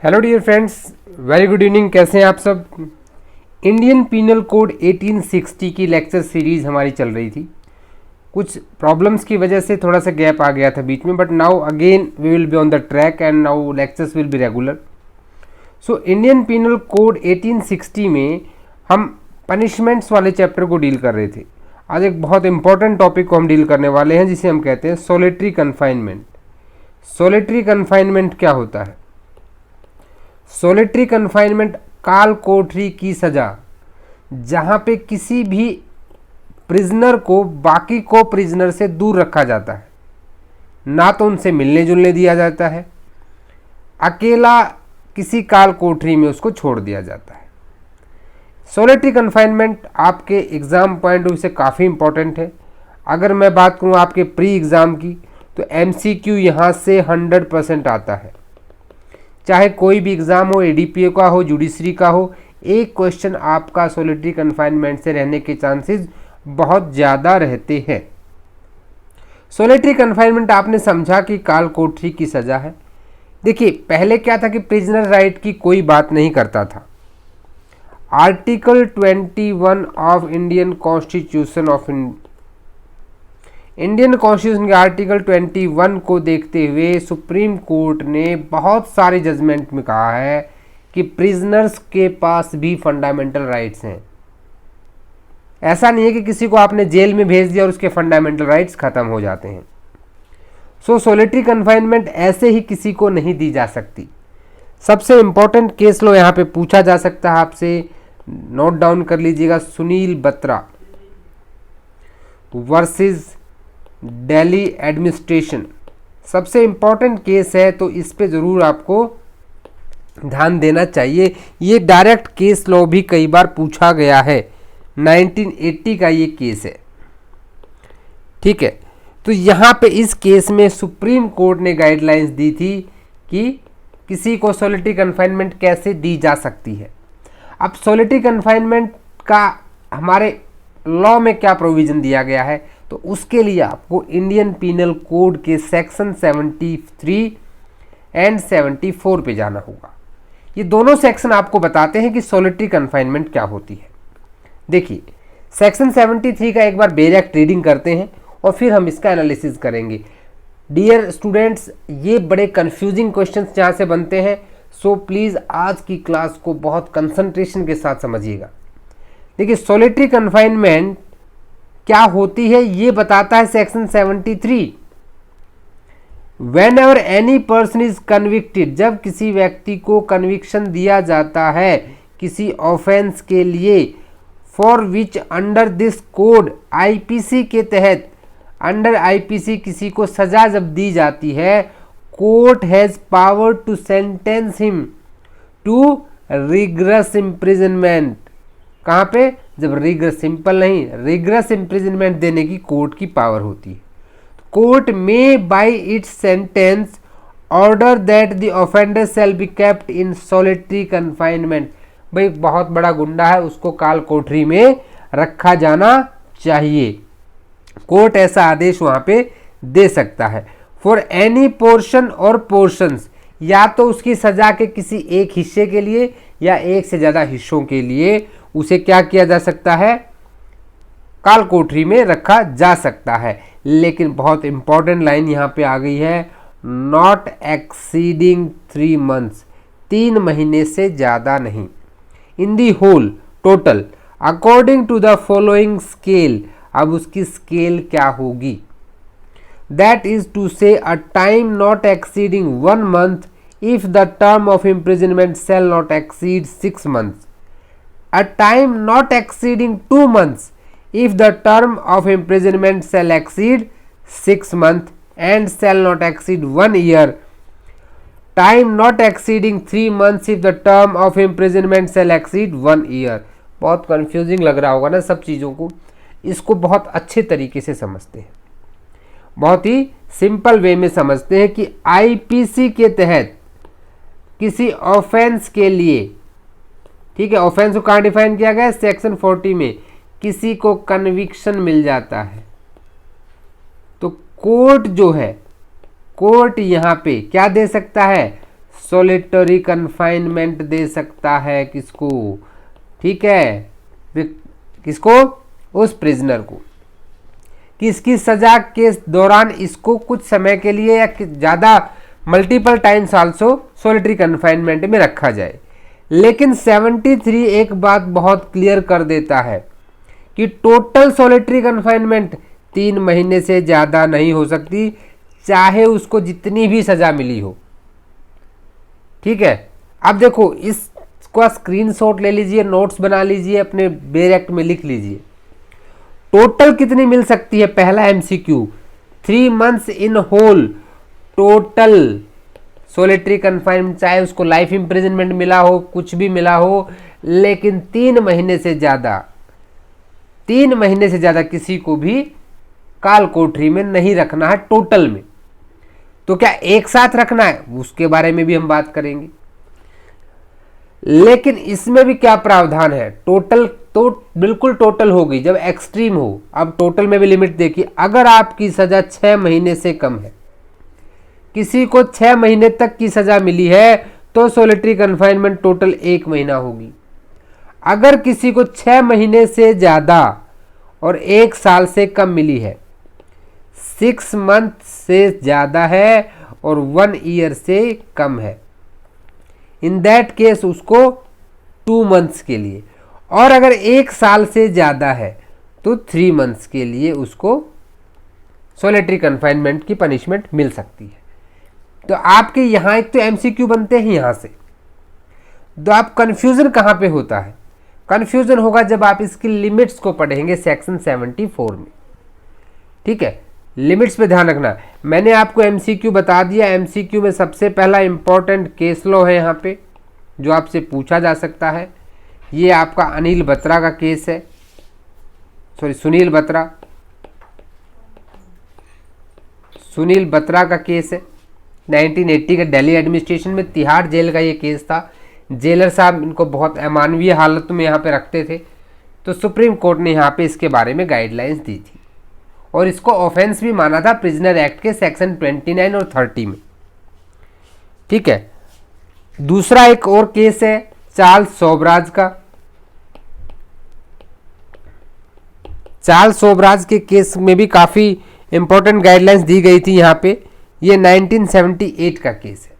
Hello dear friends, very good evening. कैसे हैं आप सब। इंडियन पीनल कोड 1860 की लेक्चर सीरीज़ हमारी चल रही थी। कुछ प्रॉब्लम्स की वजह से थोड़ा सा गैप आ गया था बीच में, but now again we will be on the track and now lectures will be regular. So Indian penal code 1860 में हम पनिशमेंट्स वाले चैप्टर को डील कर रहे थे। आज एक बहुत इंपॉर्टेंट टॉपिक को हम डील करने वाले हैं, जिसे हम कहते हैं सोलिटरी कन्फाइनमेंट। सोलिटरी कन्फाइनमेंट क्या होता है? सोलिटरी कन्फाइनमेंट काल कोठरी की सज़ा, जहाँ पे किसी भी प्रिजनर को बाकी को प्रिजनर से दूर रखा जाता है, ना तो उनसे मिलने जुलने दिया जाता है, अकेला किसी काल कोठरी में उसको छोड़ दिया जाता है। सोलिटरी कन्फाइनमेंट आपके एग्ज़ाम पॉइंट ऑफ व्यू से काफ़ी इंपॉर्टेंट है। अगर मैं बात करूँ आपके प्री एग्ज़ाम की, तो MCQ यहाँ से 100% आता है। चाहे कोई भी एग्ज़ाम हो, ADPA का हो, जुडिशरी का हो, एक क्वेश्चन आपका सोलिटरी कन्फाइनमेंट से रहने के चांसेस बहुत ज़्यादा रहते हैं। सोलिटरी कन्फाइनमेंट आपने समझा कि काल कोठरी की सज़ा है। देखिए, पहले क्या था कि प्रिजनर राइट की कोई बात नहीं करता था। Article 21 of Indian constitution Indian constitution के आर्टिकल 21 को देखते हुए सुप्रीम कोर्ट ने बहुत सारे जजमेंट में कहा है कि प्रिजनर्स के पास भी फंडामेंटल राइट्स हैं। ऐसा नहीं है कि किसी को आपने जेल में भेज दिया और उसके फंडामेंटल राइट्स खत्म हो जाते हैं। सो सोलिटरी कन्फाइनमेंट ऐसे ही किसी को नहीं दी जा सकती। सबसे इंपॉर्टेंट केस लो यहाँ पे पूछा जा सकता है आपसे, नोट डाउन कर लीजिएगा। सुनील बत्रा वर्सेस दिल्ली एडमिनिस्ट्रेशन, सबसे इम्पॉर्टेंट केस है, तो इस पे ज़रूर आपको ध्यान देना चाहिए। ये डायरेक्ट केस लॉ भी कई बार पूछा गया है। 1980 का ये केस है, ठीक है। तो यहाँ पे इस केस में सुप्रीम कोर्ट ने गाइडलाइंस दी थी कि किसी को सोलिटरी कन्फाइनमेंट कैसे दी जा सकती है। अब सोलिटरी कन्फाइनमेंट का हमारे लॉ में क्या प्रोविज़न दिया गया है, तो उसके लिए आपको इंडियन पीनल कोड के सेक्शन 73 एंड 74 पे जाना होगा। ये दोनों सेक्शन आपको बताते हैं कि सोलिटरी कन्फाइनमेंट क्या होती है। देखिए, सेक्शन 73 का एक बार डायरेक्ट रीडिंग करते हैं और फिर हम इसका एनालिसिस करेंगे। डियर स्टूडेंट्स, ये बड़े कंफ्यूजिंग क्वेश्चंस यहाँ से बनते हैं, सो प्लीज़ आज की क्लास को बहुत कंसंट्रेशन के साथ समझिएगा। देखिए, सोलिटरी कन्फाइनमेंट क्या होती है ये बताता है section 73। When ever any person is convicted, जब किसी व्यक्ति को कन्विक्शन दिया जाता है किसी ऑफेंस के लिए, for which under this code, IPC के तहत, अंडर IPC किसी को सजा जब दी जाती है, court has power to sentence him to rigorous imprisonment. कहाँ पे? जब रिगरस, सिंपल नहीं, रिगरस इम्प्रिजनमेंट देने की कोर्ट की पावर होती है। कोर्ट में by its sentence order that the offender shall be kept in solitary confinement. भाई, बहुत बड़ा गुंडा है, उसको काल कोठरी में रखा जाना चाहिए। कोर्ट ऐसा आदेश वहाँ पे दे सकता है। फॉर एनी पोर्शन और पोर्शंस, या तो उसकी सजा के किसी एक हिस्से के लिए या एक से ज़्यादा हिस्सों के लिए उसे क्या किया जा सकता है? काल कोठरी में रखा जा सकता है। लेकिन बहुत इंपॉर्टेंट लाइन यहाँ पे आ गई है, नॉट एक्सीडिंग 3 months, 3 महीने से ज़्यादा नहीं। In the whole, total, according to the following scale. अब उसकी स्केल क्या होगी? That is to say a time not exceeding 1 month if the term of imprisonment shall not exceed 6 months. A time not exceeding 2 months if the term of imprisonment shall exceed 6 months and shall not exceed 1 year. Time not exceeding 3 months if the term of imprisonment shall exceed 1 year. बहुत confusing लग रहा होगा ना सब चीज़ों को। इसको बहुत अच्छे तरीके से समझते हैं, बहुत ही सिंपल वे में समझते हैं कि IPC के तहत किसी ऑफेंस के लिए, ठीक है, ऑफेंस को कहाँ डिफाइन किया गया है? सेक्शन 40 में। किसी को कन्विक्शन मिल जाता है तो कोर्ट जो है, कोर्ट यहाँ पे क्या दे सकता है? सोलिटरी कन्फाइनमेंट दे सकता है। किसको? ठीक है, किसको? उस प्रिजनर को, कि इसकी सजा के दौरान इसको कुछ समय के लिए या ज़्यादा multiple times also solitary confinement में रखा जाए। लेकिन 73 एक बात बहुत क्लियर कर देता है कि टोटल सोलिटरी कन्फाइनमेंट 3 महीने से ज़्यादा नहीं हो सकती, चाहे उसको जितनी भी सज़ा मिली हो। ठीक है, अब देखो इसका स्क्रीनशॉट ले लीजिए, नोट्स बना लीजिए, अपने बेर एक्ट में लिख लीजिए। टोटल कितनी मिल सकती है? पहला MCQ 3 months in whole total solitary confinement, चाहे उसको लाइफ इम्प्रिजनमेंट मिला हो, कुछ भी मिला हो, लेकिन 3 महीने से ज़्यादा, 3 महीने से ज़्यादा किसी को भी काल कोठरी में नहीं रखना है टोटल में। तो क्या एक साथ रखना है? उसके बारे में भी हम बात करेंगे। लेकिन इसमें भी क्या प्रावधान है? टोटल तो बिल्कुल टोटल होगी जब एक्सट्रीम हो। अब टोटल में भी लिमिट देखिए, अगर आपकी सजा 6 महीने से कम है, किसी को 6 महीने तक की सजा मिली है तो सोलिटरी कन्फाइनमेंट टोटल 1 महीना होगी। अगर किसी को 6 महीने से ज़्यादा और 1 साल से कम मिली है, 6 मंथ से ज़्यादा है और 1 ईयर से कम है, इन दैट केस उसको 2 मंथ्स के लिए, और अगर 1 साल से ज़्यादा है तो 3 मंथ्स के लिए उसको सोलिटरी कन्फाइनमेंट की पनिशमेंट मिल सकती है। तो आपके यहाँ एक तो एमसीक्यू बनते हैं यहाँ से। तो आप कन्फ्यूज़न कहाँ पे होता है? कन्फ्यूज़न होगा जब आप इसकी लिमिट्स को पढ़ेंगे सेक्शन 74 में। ठीक है, लिमिट्स पे ध्यान रखना। मैंने आपको एमसीक्यू बता दिया। एमसीक्यू में सबसे पहला इंपॉर्टेंट केस लॉ है यहाँ पे जो आपसे पूछा जा सकता है। ये आपका अनिल बत्रा का केस है, सॉरी सुनील बत्रा का केस है। 1980 के दिल्ली एडमिनिस्ट्रेशन में तिहाड़ जेल का ये केस था। जेलर साहब इनको बहुत अमानवीय हालत में यहाँ पे रखते थे, तो सुप्रीम कोर्ट ने यहाँ पे इसके बारे में गाइडलाइंस दी थी और इसको ऑफेंस भी माना था प्रिजनर एक्ट के सेक्शन 29 और 30 में। ठीक है, दूसरा एक और केस है चार्ल्स सोबराज का। चार्ल्स सोबराज के केस में भी काफ़ी इंपॉर्टेंट गाइडलाइंस दी गई थी यहाँ पे। ये 1978 का केस है,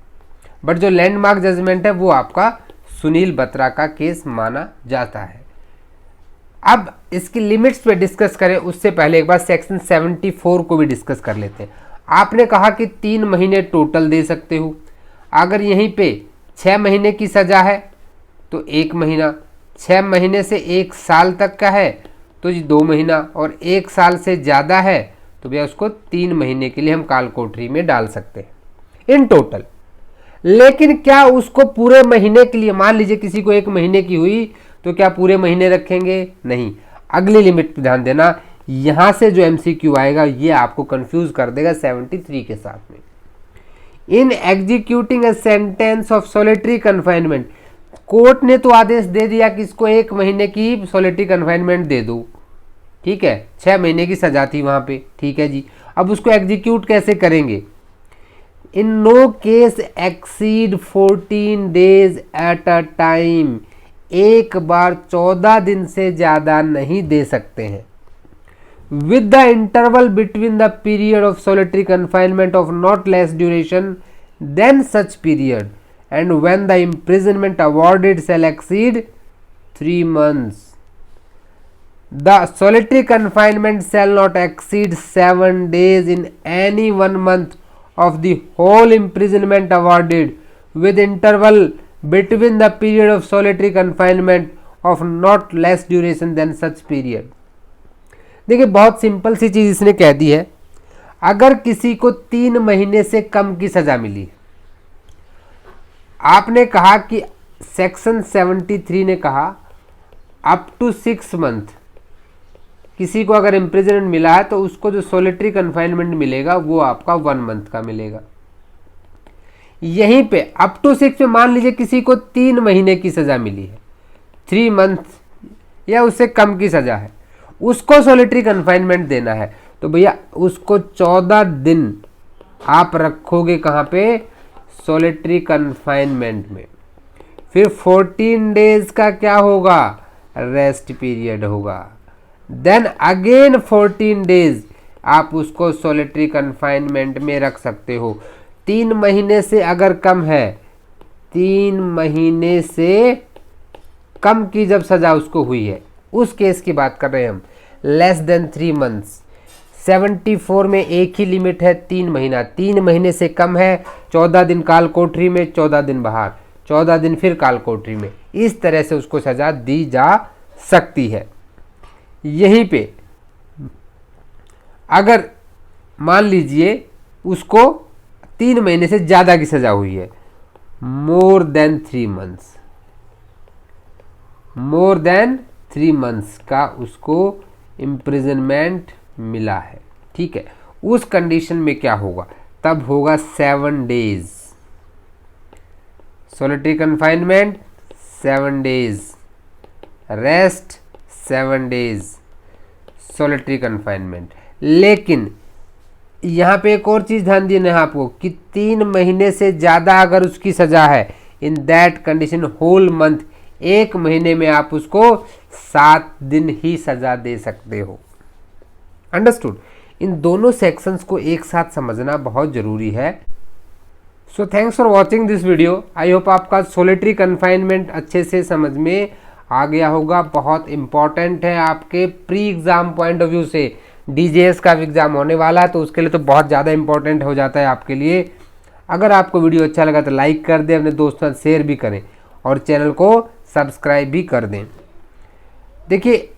बट जो लैंडमार्क जजमेंट है वो आपका सुनील बत्रा का केस माना जाता है। अब इसकी लिमिट्स पे डिस्कस करें उससे पहले एक बार सेक्शन 74 को भी डिस्कस कर लेते हैं। आपने कहा कि 3 महीने टोटल दे सकते हो। अगर यहीं पे 6 महीने की सज़ा है तो 1 महीना, 6 महीने से 1 साल तक का है तो जी 2 महीना, और 1 साल से ज़्यादा है तो भैया उसको 3 महीने के लिए हम काल कोठरी में डाल सकते हैं इन टोटल। लेकिन क्या उसको पूरे महीने के लिए, मान लीजिए किसी को 1 महीने की हुई तो क्या पूरे महीने रखेंगे? नहीं। अगली लिमिट पर ध्यान देना, यहाँ से जो एमसीक्यू आएगा ये आपको कंफ्यूज कर देगा 73 के साथ में। In executing a sentence of solitary confinement, court ने तो आदेश दे दिया कि इसको 1 महीने की सोलिटरी कन्फाइनमेंट दे दो। ठीक है, 6 महीने की सजा थी वहाँ पे। ठीक है जी, अब उसको एग्जीक्यूट कैसे करेंगे? In no case exceed 14 days at a time, एक बार 14 दिन से ज़्यादा नहीं दे सकते हैं। With the interval between the period of solitary confinement of not less duration than such period and when the imprisonment awarded shall exceed 3 months. The solitary confinement shall not exceed 7 days in any 1 month of the whole imprisonment awarded, with interval between the period of solitary confinement of not less duration than such period. देखिए बहुत simple सी चीज़ इसने कह दी है। अगर किसी को 3 महीने से कम की सज़ा मिली, आपने कहा कि सेक्शन 73 ने कहा अप टू 6 मंथ किसी को अगर इम्प्रिजनमेंट मिला है तो उसको जो सोलिटरी कन्फाइनमेंट मिलेगा वो आपका 1 मंथ का मिलेगा। यहीं पे अप टू 6 में मान लीजिए किसी को 3 महीने की सज़ा मिली है, 3 मंथ या उससे कम की सज़ा है, उसको सोलिटरी कन्फाइनमेंट देना है तो भैया उसको 14 दिन आप रखोगे कहाँ पे? सॉलिटरी कन्फाइनमेंट में। फिर 14 डेज का क्या होगा, रेस्ट पीरियड होगा। देन अगेन 14 डेज आप उसको सॉलिटरी कन्फाइनमेंट में रख सकते हो। 3 महीने से अगर कम है, 3 महीने से कम की जब सजा उसको हुई है, उस केस की बात कर रहे हैं हम। लेस देन 3 मंथ्स, 74 में एक ही लिमिट है 3 महीना। 3 महीने से कम है, 14 दिन काल कोठरी में, 14 दिन बाहर, 14 दिन फिर काल कोठरी में। इस तरह से उसको सजा दी जा सकती है। यहीं पे अगर मान लीजिए उसको 3 महीने से ज़्यादा की सजा हुई है, more than 3 months, more than 3 months का उसको इम्प्रिजनमेंट मिला है, ठीक है, उस कंडीशन में क्या होगा, तब होगा 7 days solitary confinement, 7 days rest, 7 days solitary confinement. लेकिन यहाँ पे एक और चीज़ ध्यान देना है आपको कि 3 महीने से ज़्यादा अगर उसकी सज़ा है, in that condition whole month, 1 महीने में आप उसको 7 दिन ही सज़ा दे सकते हो। अंडरस्टूड। इन दोनों सेक्शंस को एक साथ समझना बहुत ज़रूरी है। So thanks for watching this video. I hope आपका सॉलिटरी कन्फाइनमेंट अच्छे से समझ में आ गया होगा। बहुत इंपॉर्टेंट है आपके pre exam point of view से। डीजेएस का एग्ज़ाम होने वाला है तो उसके लिए तो बहुत ज़्यादा इंपॉर्टेंट हो जाता है आपके लिए। अगर आपको वीडियो अच्छा लगा तो लाइक कर दें, अपने दोस्तों से शेयर भी करें और चैनल को सब्सक्राइब भी कर दें। देखिए,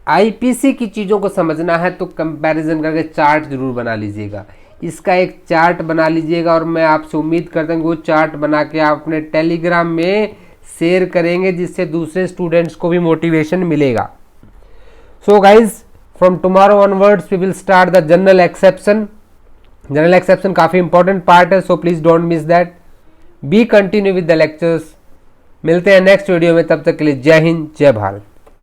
आईपीसी की चीज़ों को समझना है तो कंपैरिजन करके चार्ट जरूर बना लीजिएगा। इसका एक चार्ट बना लीजिएगा और मैं आपसे उम्मीद करता हूँ कि वो चार्ट बना के आप अपने टेलीग्राम में शेयर करेंगे, जिससे दूसरे स्टूडेंट्स को भी मोटिवेशन मिलेगा। So guys, from tomorrow onwards we will start the general exception. General exception काफ़ी इंपॉर्टेंट पार्ट है, so please don't miss that. Be continue with the lectures. मिलते हैं नेक्स्ट वीडियो में, तब तक के लिए जय हिंद, जय भारत।